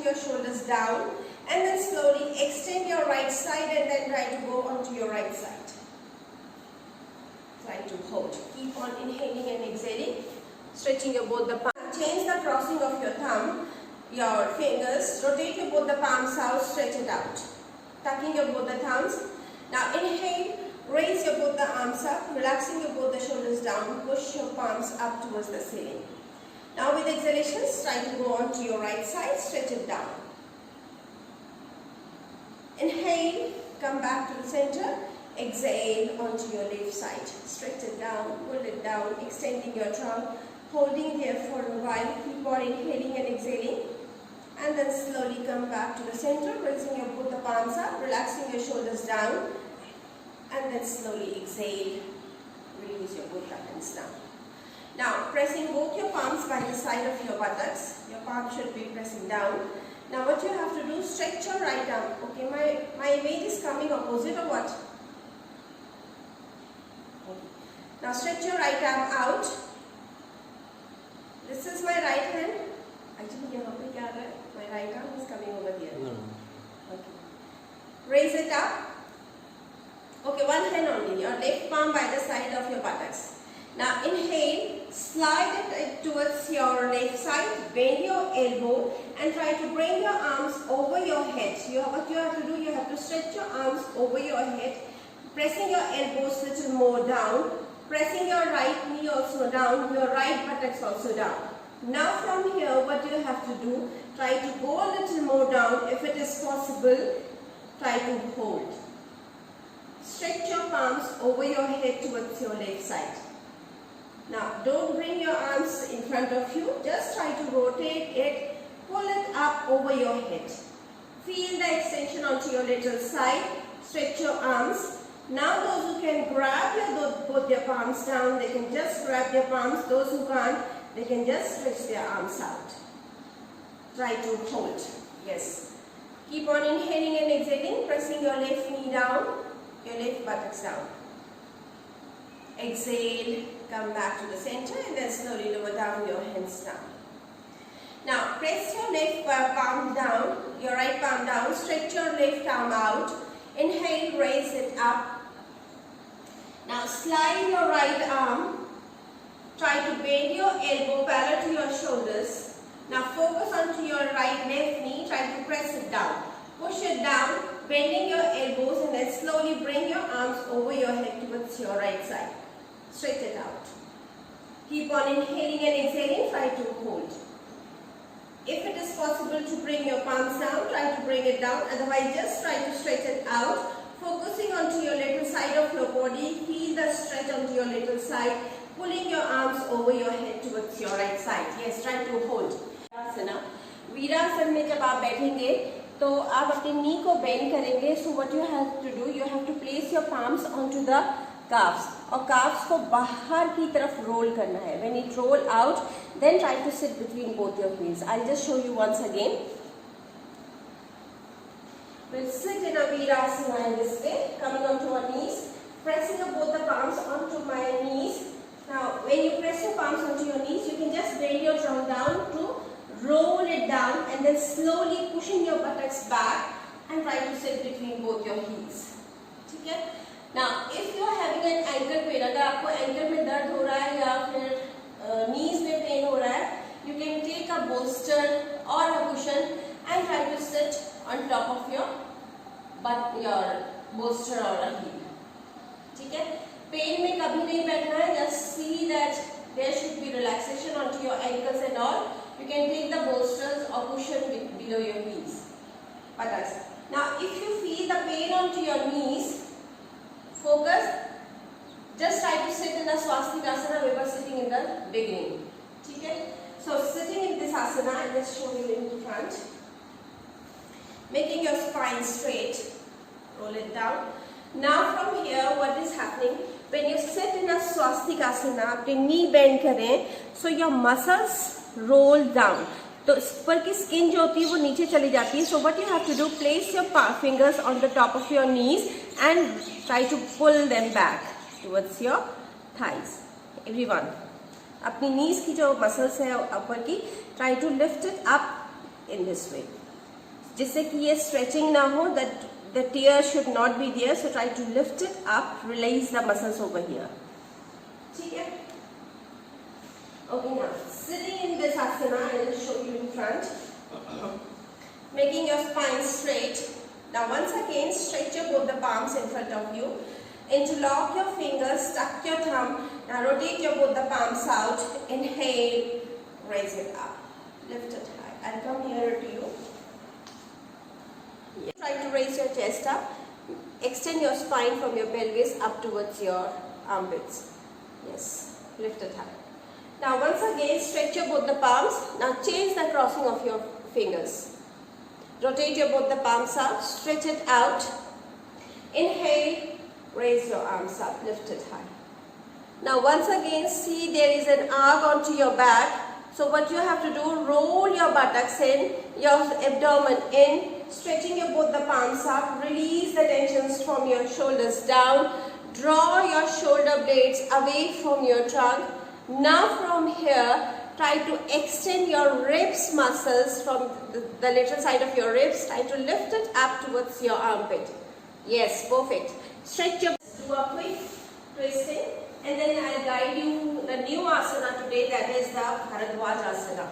relaxing your shoulders down, and then slowly extend your right side and then try to go onto your right side. Try to hold. Keep on inhaling and exhaling, stretching your both the palms. Change the crossing of your thumb, your fingers. Rotate your both the palms out, stretch it out. Tucking your both the thumbs. Now inhale, raise your both the arms up, relaxing your both the shoulders down. Push your palms up towards the ceiling. Now with exhalations, try to go on to your right side, stretch it down. Inhale, come back to the center. Exhale onto your left side. Stretch it down, pull it down, extending your trunk, holding there for a while. Keep on inhaling and exhaling. And then slowly come back to the center, raising your both the palms up, relaxing your shoulders down. And then slowly exhale, release your both the hands down. Now pressing both your palms by the side of your buttocks. Your palm should be pressing down. Now what you have to do, stretch your right arm. Okay, my weight is coming opposite or what? Now stretch your right arm out. This is my right hand. Actually, my right arm is coming over here. No. Okay. Raise it up. Okay, one hand only. Your left palm by the side of your buttocks. Now inhale, slide it towards your left side, bend your elbow and try to bring your arms over your head. What you have to do, you have to stretch your arms over your head, pressing your elbows a little more down, pressing your right knee also down, your right buttocks also down. Now from here, what you have to do, try to go a little more down. If it is possible, try to hold. Stretch your palms over your head towards your left side. Now don't bring your arms in front of you, just try to rotate it, pull it up over your head. Feel the extension onto your little side, stretch your arms. Now those who can grab both their palms down, they can just grab their palms. Those who can't, they can just stretch their arms out. Try to hold. Yes. Keep on inhaling and exhaling, pressing your left knee down, your left buttocks down. Exhale, come back to the center and then slowly lower down your hands down. Now press your left palm down, your right palm down, stretch your left arm out. Inhale, raise it up. Now slide your right arm. Try to bend your elbow parallel to your shoulders. Now focus onto your right left knee. Try to press it down. Push it down, bending your elbows and then slowly bring your arms over your head towards your right side. Stretch it out. Keep on inhaling and exhaling. Try to hold. If it is possible to bring your palms down, try to bring it down. Otherwise, just try to stretch it out. Focusing onto your little side of your body. Feel the stretch onto your little side. Pulling your arms over your head towards your right side. Yes, try to hold. वीरासन में जब आप बैठेंगे तो आप अपने नी को bend करेंगे. So what you have to do, you have to place your palms onto the calves. और calves को बाहर की तरफ roll करना है. When it roll out, then try to sit between both your heels. I'll just show you once again. We'll sit in a Virasana in this way, coming onto our knees, pressing up both the palms onto my knees. Now, when you press your palms onto your knees, you can just bend your trunk down to roll it down and then slowly pushing your buttocks back and try to sit between both your heels. ठीक है? Now, if you are having an ankle pain, अगर आपको ankle में दर्द हो रहा है या फिर knees में pain हो रहा है, you can take a bolster or a cushion and try to sit on top of your bolster or a heel. ठीक है? Pain में कभी नहीं बैठना है. Just see that there should be relaxation onto your ankles and all. You can take the bolsters or cushion below your knees. Buttocks. Now, if you feel the pain onto your knees, focus. Just try to sit in the Swastikasana we were sitting in the beginning. Okay? So, sitting in this asana, I'll just show you in front. Making your spine straight. Roll it down. Now, from here, what is happening? When you sit in a Swastikasana, अपने knee bend करें, so your muscles roll down. तो ऊपर की skin जो होती है वो नीचे चली जाती है. So what you have to do, place your fingers on the top of your knees and try to pull them back towards your thighs. Everyone, अपनी knees की जो muscles है ऊपर की, try to lift it up in this way. जिससे कि ये stretching ना हो, that the tear should not be there. So try to lift it up, release the muscles over here. ठीक है? Okay, now sitting in this asana, I will show you in front. Making your spine straight. Now once again, stretch your both the palms in front of you. Interlock your fingers, tuck your thumb. Now rotate your both the palms out. Inhale, raise it up, lift it high. I'll come nearer to you. Try to raise your chest up. Extend your spine from your pelvis up towards your armpits. Yes, lift it high. Now once again, stretch your both the palms. Now change the crossing of your fingers. Rotate your both the palms out. Stretch it out. Inhale, raise your arms up, lift it high. Now once again, see there is an arc onto your back. So what you have to do, roll your buttocks in, your abdomen in, stretching your both the palms up, release the tensions from your shoulders down, draw your shoulder blades away from your trunk. Now from here, try to extend your ribs muscles from the lateral side of your ribs, try to lift it up towards your armpit. Yes, perfect. Stretch your, do a quick twisting, and then I'll guide you the new asana today, that is the Bharadwaj asana.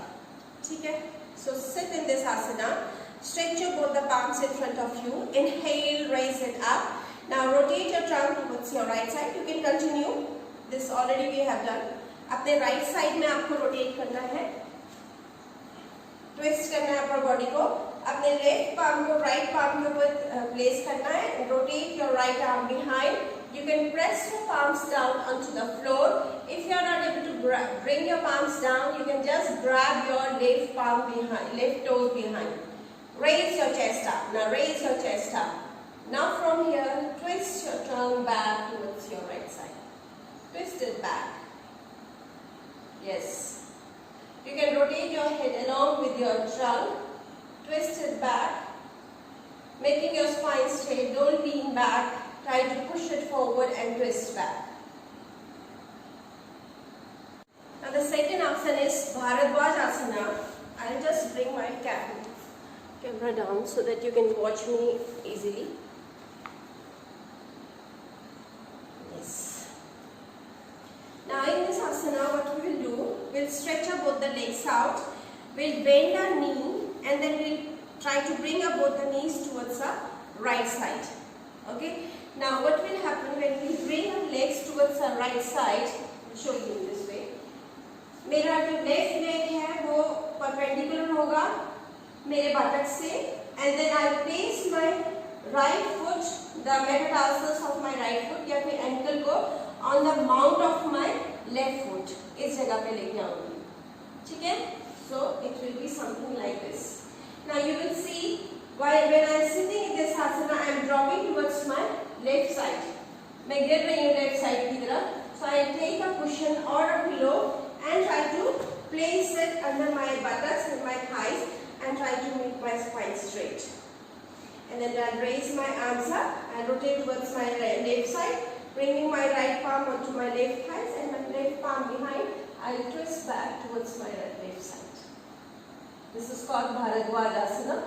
Okay? So sit in this asana, stretch your both the palms in front of you, inhale, raise it up. Now rotate your trunk towards your right side. You can continue, this already we have done. अपने right side में आपको rotate करना है, twist करना है अपने body को, अपने left palm को right palm के ऊपर place करना है, rotate your right arm behind. You can press your palms down onto the floor. If you are not able to bring your palms down, you can just grab your left palm behind, left toe behind. Raise your chest up. Now raise your chest up. Now from here, twist your trunk back towards your right side. Twist it back. Yes. You can rotate your head along with your trunk. Twist it back. Making your spine straight. Don't lean back. Try to push it forward and twist back. Now the second asana is Bharadwaj asana. I'll just bring my camera down so that you can watch me easily. Yes. Now in this asana, what we will do, we'll stretch up both the legs out. We'll bend our knee and then we'll try to bring up both the knees towards the right side. Okay. Now what will happen when we bring our legs towards the right side, I'll show you in this way. मेरा जो left leg है वो perpendicular होगा मेरे बटक से, and then I place my right foot, the metatarsals of my right foot या फिर ankle को on the mount of my left foot. इस जगह पे लेके आऊँगी, ठीक है? So it will be something like this. Now you will see when I am sitting in this asana, I am dropping towards my left side. मैं गिर रही हूँ left side की तरफ. So I take a cushion or a pillow and try to place it under my buttocks and my thighs and try to make my spine straight. And then I'll raise my arms up and rotate towards my left side, bringing my right palm onto my left thighs and my left palm behind. I'll twist back towards my left side. This is called Bharadwaj asana.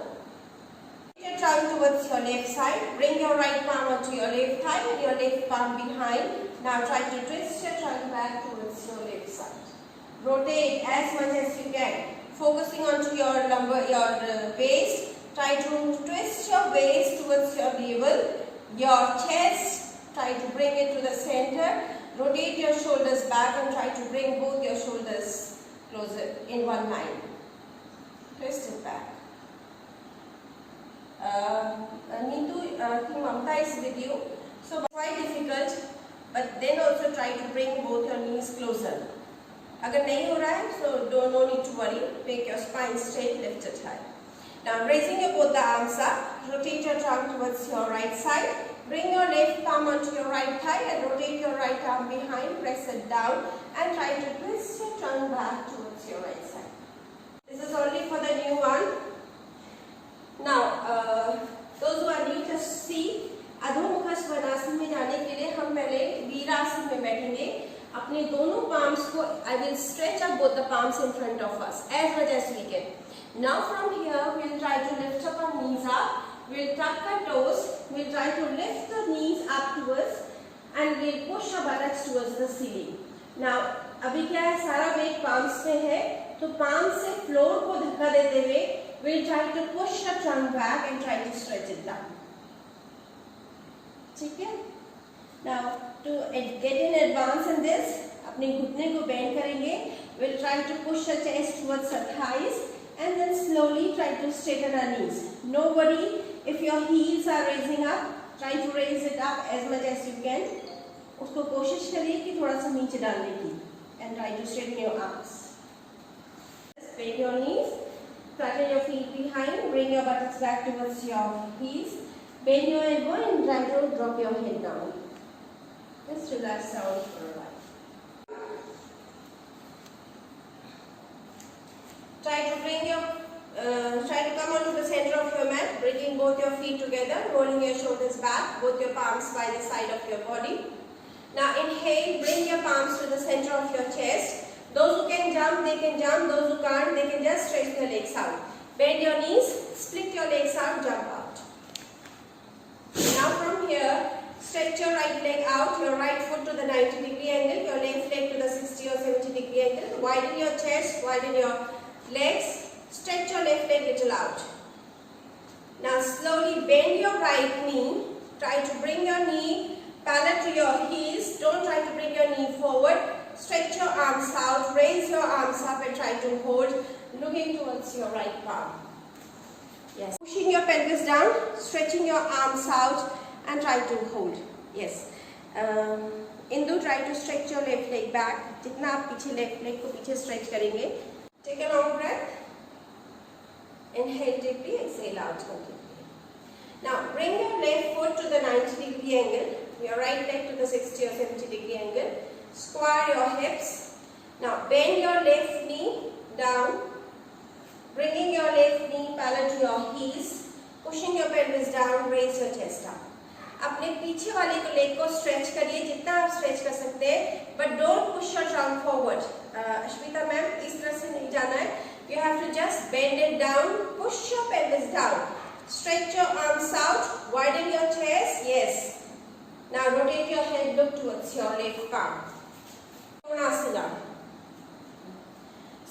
Your trunk towards your left side, bring your right palm onto your left thigh and your left palm behind. Now try to twist your trunk back towards your left side. Rotate as much as you can, focusing onto your waist. Try to twist your waist towards your navel, your chest. Try to bring it to the center. Rotate your shoulders back and try to bring both your shoulders closer in one line. Twist it back. Neetu, Mamta is with you. So quite difficult, but then also try to bring both your knees closer. अगर नहीं हो रहा है, so no need to worry. Make your spine straight, lift it high. Now raising your both the arms up, rotate your trunk towards your right side. Bring your left palm onto your right thigh and rotate your right arm behind. Press it down and try to twist your trunk back towards your right side. This is only for the new one. Now, those who are new, just see, अधोमुख स्वनासन में जाने के लिए हम पहले वीरासन में बैठेंगे. अपने अपने दोनों palms को I will stretch up both the palms in front of us as much as we can. Now from here we will try to lift up our knees up. We will tuck our toes. We will try to lift the knees upwards and we will push our buttocks towards the ceiling. Now अभी क्या है, सारा weight palms में है, तो palms से floor को धक्का देते हुए we will try to push the trunk back and try to stretch it down. ठीक है? Now to get in advance in this, अपने घुटने को bend करेंगे. We will try to push the chest towards our thighs and then slowly try to straighten our knees. No worry if your heels are raising up, try to raise it up as much as you can. उसको कोशिश करिए कि थोड़ा सा नीचे डालने की and try to straighten your arms. Bend your knees, flatten your feet behind, bring your buttocks back towards your heels, bend your elbow and try to drop your head down. Just relax down for a while. Try to come onto the center of your mat, bringing both your feet together, rolling your shoulders back, both your palms by the side of your body. Now inhale, bring your palms to the center of your chest. Those who can jump, they can jump. Those who can't, they can just stretch their legs out. Bend your knees, split your legs out, jump out. Now from here, stretch your right leg out, your right foot to the 90-degree angle, your left leg to the 60 or 70-degree angle. Widen your chest, widen your legs. Stretch your left leg little out. Now slowly bend your right knee. Try to bring your knee parallel to your heels. Don't try to bring your knee forward. Stretch your arms out. Raise your arms up and try to hold, looking towards your right palm. Yes. Pushing your pelvis down, stretching your arms out and try to hold. Yes. Indu, try to stretch your left leg back. जितना आप पीछे left leg को पीछे stretch करेंगे. Take a long breath. Inhale deeply, exhale out completely. Now bring your left foot to the 90-degree angle, your right leg to the 60 or 70-degree angle. Square your hips. Now bend your left knee down, bringing your left knee parallel to your heels, pushing your pelvis down, raise your chest up. अपने पीछे वाले को leg को stretch करिए जितना आप stretch कर सकते हैं, but don't push your trunk forward. Ashmita ma'am, इस तरह से नहीं जाना है. You have to just bend it down, push your pelvis down, stretch your arms out, widen your chest, yes. Now rotate your head, look towards your left palm. Trikonasana.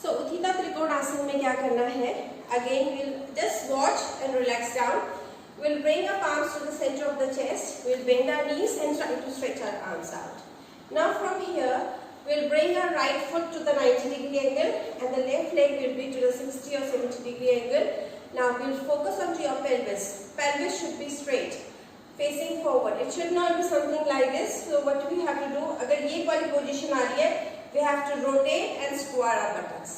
So Utthita Trikonasana में क्या करना है? Again we'll just watch and relax down. We'll bring our palms to the center of the chest, we'll bend our knees and try to stretch our arms out. Now from here, we'll bring our right foot to the 90-degree angle and the left leg will be to the 60 or 70-degree angle. Now we'll focus onto your pelvis. Pelvis should be straight, facing forward. It should not be something like this. So what do we have to do? अगर ये वाली position आ रही है, we have to rotate and square our buttocks.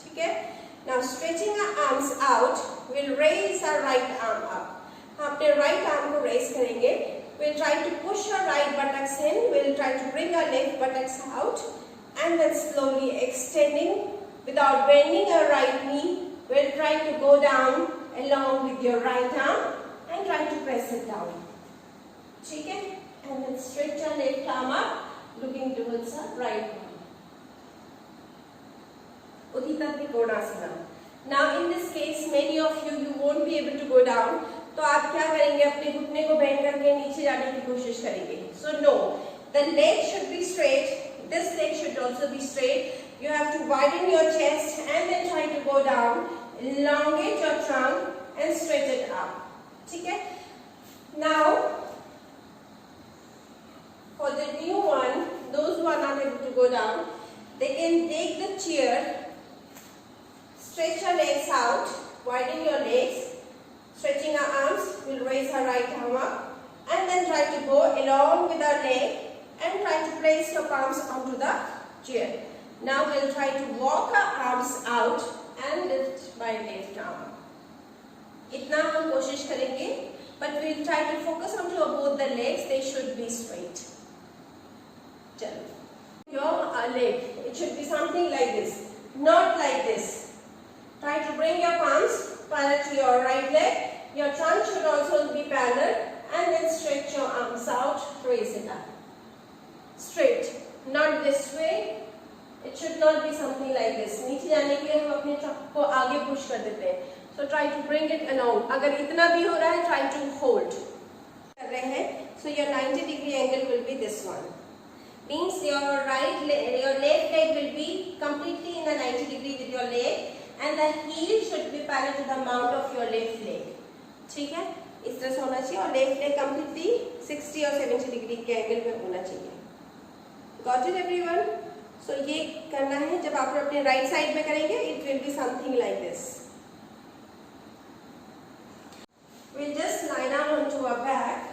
ठीक है? Now stretching our arms out, we'll raise our right arm up. हम अपने right arm को raise करेंगे. We'll try to push our right buttocks in. We'll try to bring our left buttocks out and then slowly extending without bending our right knee. We'll try to go down along with your right arm and try to press it down. ठीक है? And then stretch your left arm up, looking towards our right arm. Utthita Trikonasana. Now in this case, many of you won't be able to go down. तो आप क्या करेंगे? अपने घुटने को bend करके नीचे जाने की कोशिश करेंगे. So no, the leg should be straight. This leg should also be straight. You have to widen your chest and then try to go down. Elongate your trunk and stretch it up. ठीक है? Now, for the new one, those who are not able to go down, they can take the chair, stretch your legs out, widen your legs. Stretching our arms, we'll raise our right arm up and then try to go along with our leg and try to place your palms onto the chair. Now we'll try to walk our arms out and lift my left arm. इतना हम कोशिश करेंगे, but we'll try to focus onto both the legs. They should be straight. चलो. Your leg, it should be something like this, not like this. Try to bring your palms parallel to your right leg. Your trunk should also be parallel and then stretch your arms out, raise it up. Straight. not this way. It should not be something like this. नीचे जाने के लिए हम अपने truck को आगे push कर देते हैं. So try to bring it along. अगर इतना भी हो रहा है, try to hold. कर रहे हैं. So your 90-degree angle will be this one. Means your left leg will be completely in a 90 degree with your leg, and the heel should be parallel to the mount of your left leg. ठीक है? इस तरह से होना चाहिए और left leg completely 60 और 70 degree के एंगल में होना चाहिए. Got it everyone? So ये करना है. जब आप अपने राइट साइड में करेंगे, it will be something like this. We'll just lie down onto our back.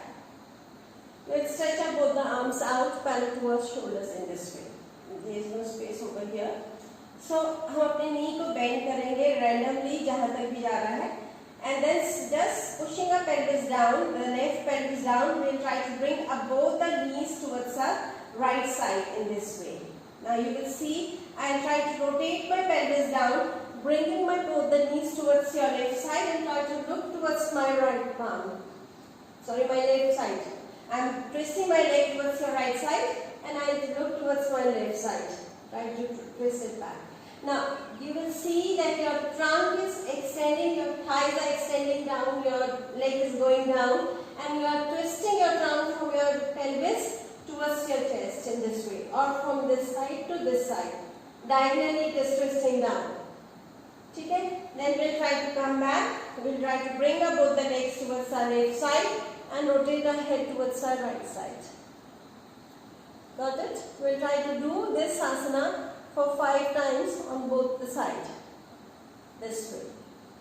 We'll stretch up both the arms out parallel to our shoulders in this way. There is no space over here. So हम अपने knee को bend करेंगे randomly जहाँ तक भी जा रहा है. And then just pushing our pelvis down, the left pelvis down, we'll try to bring up both the knees towards our right side in this way. Now you will see, I'll try to rotate my pelvis down, bringing my both the knees towards your left side and try to look towards my right palm. Sorry, my left side. I'm twisting my leg towards your right side and I look towards my left side. Try to twist it back. Now you will see that your trunk is extending, your thighs are extending down, your leg is going down, and you are twisting your trunk from your pelvis towards your chest in this way, or from this side to this side. Diagonally it is twisting down. Okay? Then we'll try to come back. We'll try to bring up both the legs towards our left side and rotate our head towards our right side. Got it? We'll try to do this asana for 5 times on both the side. This way.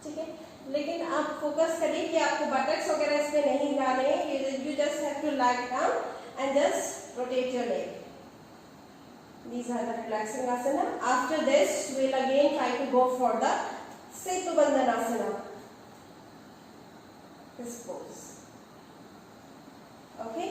ठीक है? लेकिन आप focus करिए कि आपको buttocks वगैरह इसमें नहीं डालने हैं. You just have to lie down and just rotate your leg. These are the relaxing asana. After this, we'll again try to go for the Setu Bandhan asana. This pose. Okay?